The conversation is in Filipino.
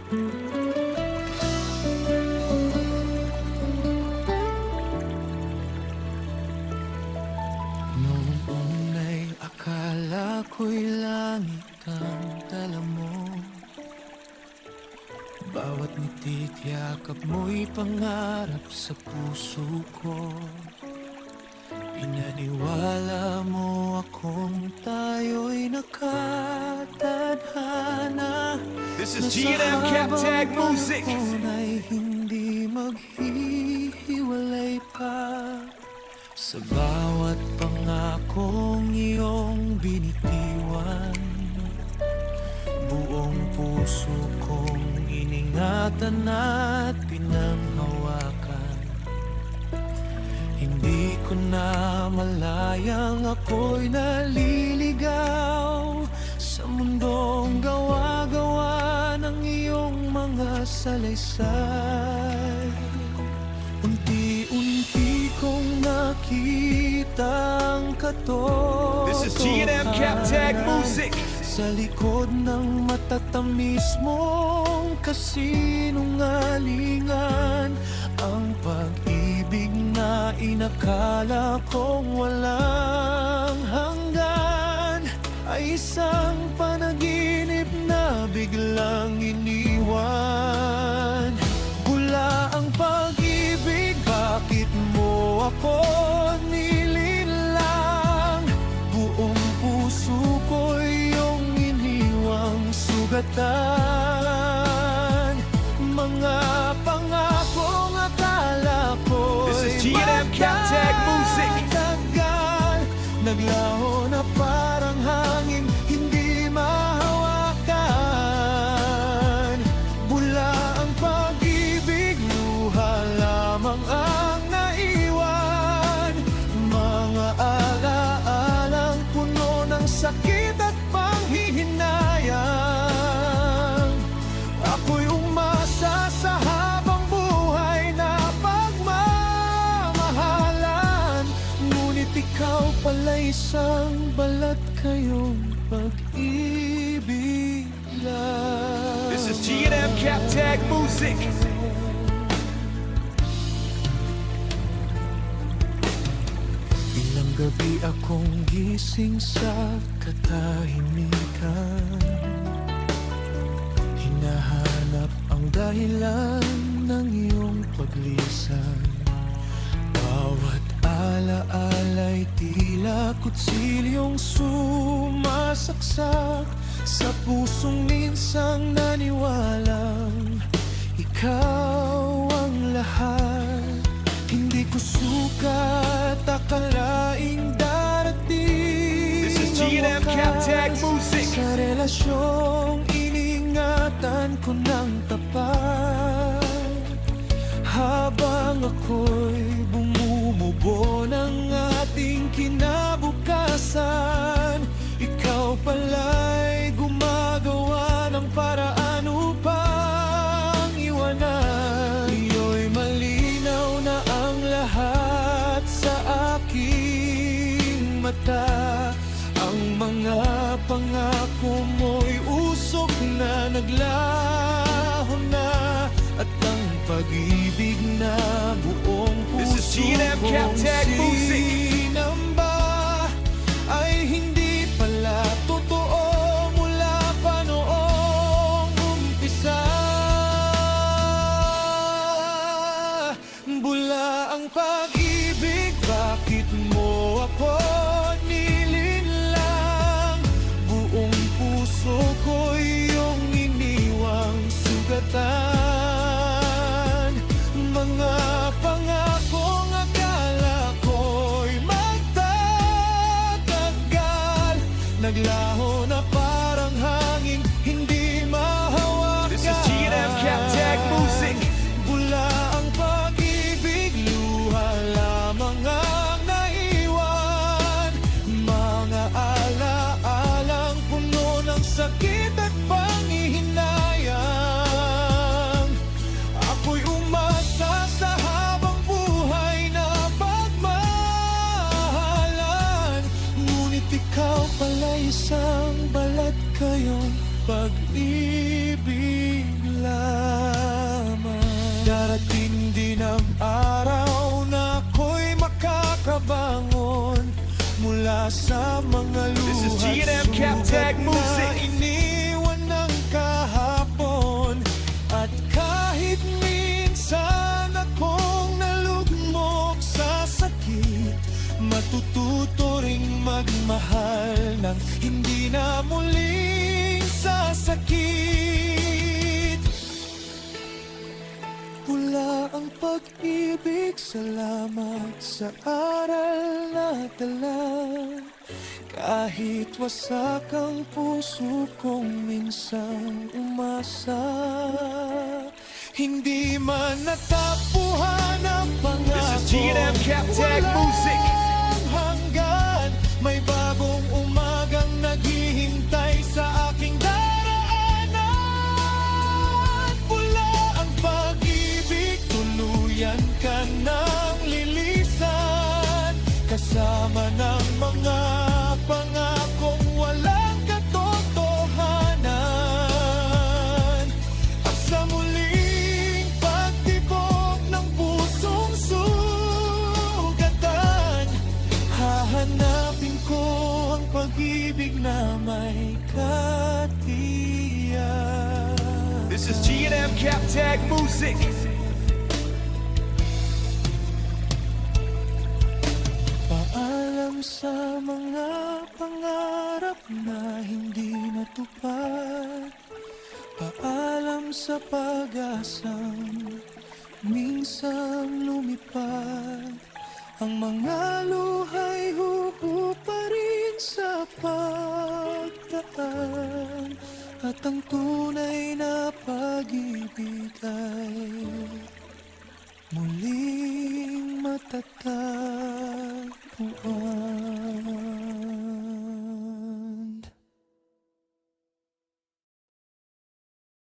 Noong una'y akala ko'y langit ang dala mo. Bawat ngiti't yakap mo'y pangarap sa puso ko. Pinaniwala mo akong tayo'y nakatadhana. This is G&M Captag Music. Ay hindi maghihiwalay pa. Sa bawat pangakong iyong binitiwan, buong puso kong iningatan at pinanghawakan. Hindi ko na malayang ako'y naliligaw sa mundong gawa-gawa ng iyong mga salaysay. Unti-unti kong nakitang katotohanan. This is G&M Captag Music. Sa likod ng matatamis mong kasinungalingan, ang pag-ibig na inakala kong walang hanggan ay isang panaginip na biglang iniwan. Hula ang pag-ibig, bakit mo ako nilinlang? Buong puso ko iyong iniwang sugatan. Mga pangakong akala ko'y This is G&M Captag Music. magtatagal, naglaho na parang hangin, hindi mahawakan. Bula ang pag-ibig, luha lamang ang naiwan. Mga alaalang puno ng sakit at panghihinayang. Ako'y umasa sa habang buhay na pagmamahalan, ngunit ikaw pala isang balat kayong pag-ibig lang. This is G&M Captag Music. Ilang gabi akong gising sa katahimikan, hinahanap ang dahilan ng iyong paglisan. Bawat alaala'y tila kutsilyong sumasaksak sa pusong minsang naniwalang ikaw ang lahat. Hindi ko sukat akalaing darating This is ang G&M wakas Captag Music. sa relasyong iningatan ko ng tapat. Habang ako'y bumumubo ng ating kinabukasan, ikaw pala'y gumagawa ng paraan upang iwanan. Iyo'y malinaw na ang lahat sa aking mata. Ang mga pangako mo'y usok na naglaho na, at ang pag-ibig na buong This is puso G&M kong Captag Music. sinamba ay hindi pala totoo mula pa noong umpisa. Bula ang pag-ibig, bakit mo ako nilinlang? Buong puso ko iyong iniwang sugatan. Mga pangakong akala ko'y magtatagal, naglaho na parang hangin, hindi mahawakan. This is G&M Captag Music. Bula ang pag-ibig, luha lamang ang naiwan. Mga alaalang puno ng sakit at panghihinayang. Ako'y umasa sa habang buhay na pagmahalan, ngunit ikaw pala isang balat kayong pag-ibig lamang. Darating din ang araw na ako'y makakabangon mula sa mga This is luhat G&M Captag sugat Music. na iniwan ng kahapon. At kahit minsan akong nalugmok sa sakit, matututo ring magmahal ng hindi na muling sasakit. Pula ang pag-ibig, salamat sa aral na dala. Kahit wasak ang puso kong minsan umasa, hindi man natapuhan ang pangako. This is G&M Captag Music. Walang hanggan, may bagong umagang naghihintay sa aking daraanan. Pula ang pag-ibig, tuluyan ka ng lilisan, kasama ng mga pangakong walang katotohanan. At sa muling pagtibok ng pusong sugatan, hahanapin ko ang pag-ibig na may katiyak. This is G&M Captag Music. Paalam sa mga pangarap na hindi natupad. Paalam sa pag-asang minsan lumipad. Ang mga luha'y huhupa rin sa pagdaan, at ang tunay na pag-ibig ay muling matatag.